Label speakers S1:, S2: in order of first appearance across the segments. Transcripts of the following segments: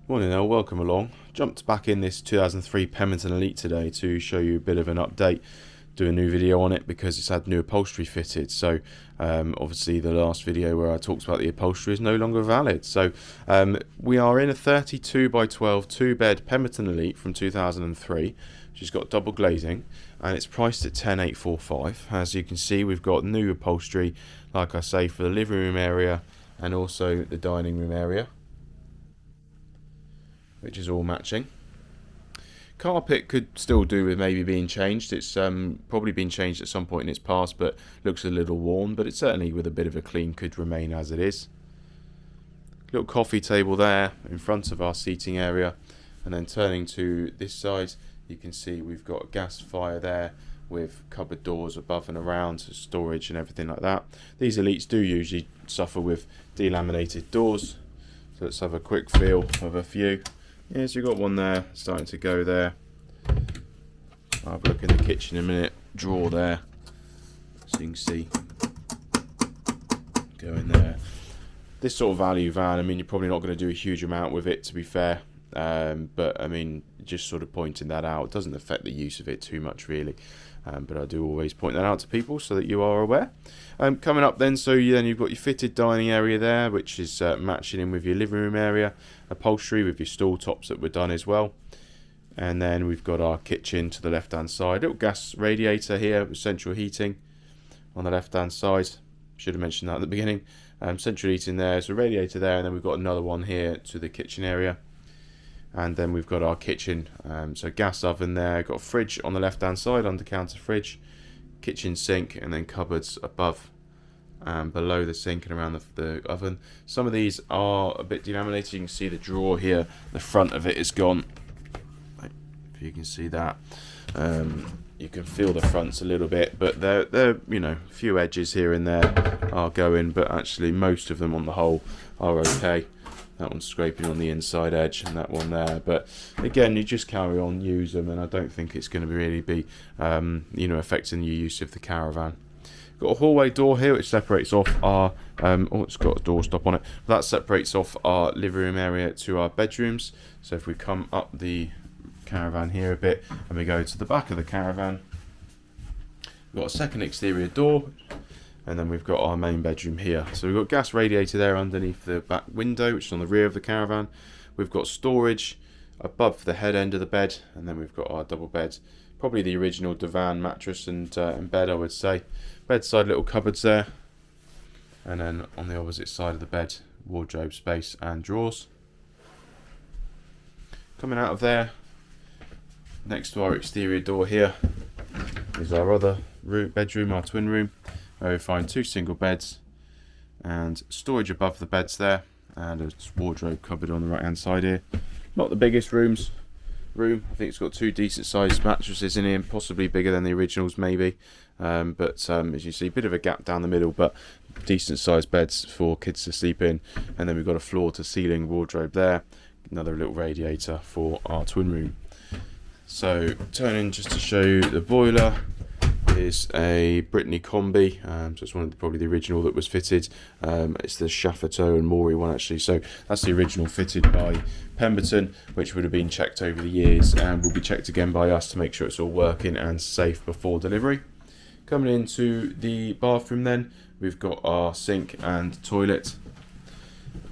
S1: Morning all, welcome along. Jumped back in this 2003 Pemberton Elite today to show you a bit of an update, do a new video on it because it's had new upholstery fitted. So obviously the last video where I talked about the upholstery is no longer valid. So we are in a 32 by 12 2-bed Pemberton Elite from 2003, which has got double glazing and it's priced at 10,845. As you can see, we've got new upholstery, like I say, for the living room area and also the dining room area, which is all matching. Carpet could still do with maybe being changed. It's probably been changed at some point in its past, but looks a little worn, but it certainly with a bit of a clean could remain as it is. Little coffee table there in front of our seating area, and then turning to this side you can see we've got a gas fire there with cupboard doors above and around, storage and everything like that. These Elites do usually suffer with delaminated doors, so let's have a quick feel of a few. Yes, you've got one there, starting to go there. I'll have a look in the kitchen in a minute. Drawer there, so you can see, go in there. This sort of value van, I mean, you're probably not going to do a huge amount with it, to be fair. But I mean, just sort of pointing that out. It doesn't affect the use of it too much, really. But I do always point that out to people so that you are aware. Coming up then, then you've got your fitted dining area there, which is matching in with your living room area. Upholstery with your stool tops that were done as well. And then we've got our kitchen to the left hand side. Little gas radiator here with central heating on the left hand side. Should have mentioned that at the beginning. Central heating there, so radiator there, and then we've got another one here to the kitchen area. And then we've got our kitchen, so gas oven there, got a fridge on the left hand side, under counter fridge, kitchen sink, and then cupboards above and below the sink and around the oven. Some of these are a bit delaminated. You can see the drawer here, the front of it is gone, if you can see that. You can feel the fronts a little bit, but they're you know, a few edges here and there are going, but actually most of them on the whole are okay. That one's scraping on the inside edge, and that one there. But again, you just carry on, use them, and I don't think it's going to really be, you know, affecting your use of the Caravan. Got a hallway door here which separates off our, oh, it's got a door stop on it. That separates off our living room area to our bedrooms. So if we come up the Caravan here a bit, and we go to the back of the Caravan, we've got a second exterior door. And then we've got our main bedroom here. So we've got gas radiator there underneath the back window, which is on the rear of the Caravan. We've got storage above the head end of the bed, and then we've got our double bed. Probably the original divan mattress and bed, I would say. Bedside little cupboards there. And then on the opposite side of the bed, wardrobe space and drawers. Coming out of there, next to our exterior door here, is our other bedroom, our twin room, where we find two single beds and storage above the beds there, and a wardrobe cupboard on the right hand side here. Not the biggest room. I think it's got two decent sized mattresses in here, possibly bigger than the originals maybe, but as you see, a bit of a gap down the middle, but decent sized beds for kids to sleep in. And then we've got a floor to ceiling wardrobe there, another little radiator for our twin room. So turning just to show you the boiler, is a Brittany Combi, so it's probably the original that was fitted. It's the Shafferto and Maury one actually, so that's the original fitted by Pemberton, which would have been checked over the years and will be checked again by us to make sure it's all working and safe before delivery. Coming into the bathroom then, we've got our sink and toilet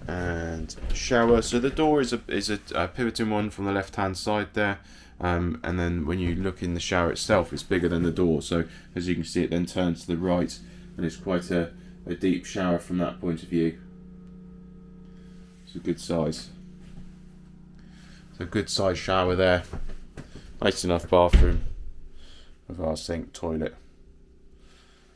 S1: and shower. So the door is a Pemberton one from the left hand side there. And then when you look in the shower itself, it's bigger than the door, so as you can see it then turns to the right, and it's quite a deep shower from that point of view. It's a good size. It's a good size shower there, nice enough bathroom with our sink, toilet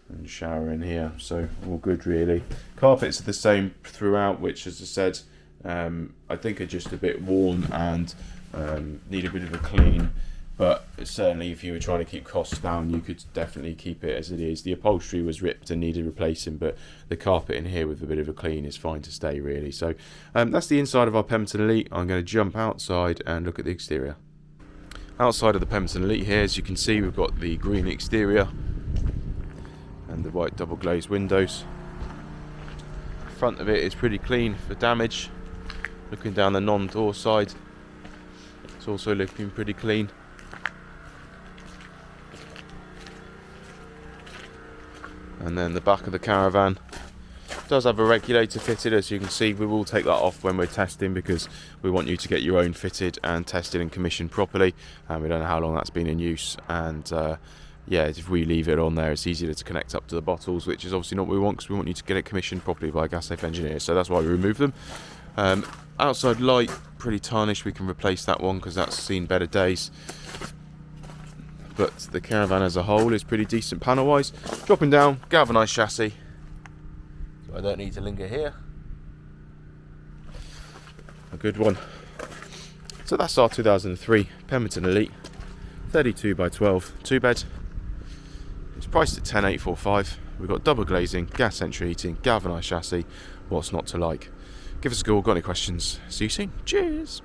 S1: and shower in here, so all good really. Carpets are the same throughout, which as I said, I think are just a bit worn and need a bit of a clean, but certainly if you were trying to keep costs down, you could definitely keep it as it is. The upholstery was ripped and needed replacing, but the carpet in here with a bit of a clean is fine to stay really. So that's the inside of our Pemberton Elite. I'm going to jump outside and look at the exterior. Outside of the Pemberton Elite here, as you can see, we've got the green exterior and the white double glazed windows. The front of it is pretty clean for damage. Looking down the non-door side, it's also looking pretty clean. And then the back of the Caravan does have a regulator fitted. As you can see, we will take that off when we're testing because we want you to get your own fitted and tested and commissioned properly, and we don't know how long that's been in use. And yeah, if we leave it on there, it's easier to connect up to the bottles, which is obviously not what we want, because we want you to get it commissioned properly by a gas safe engineer. So that's why we remove them. Outside light, pretty tarnished. We can replace that one because that's seen better days. But the Caravan as a whole is pretty decent panel wise. Dropping down, galvanised chassis, so I don't need to linger here. A good one. So that's our 2003 Pemberton Elite 32 by 12 2 bed. It's priced at 10,845. We've got double glazing, gas central heating, galvanised chassis. What's not to like? Give us a call, got any questions? See you soon. Cheers.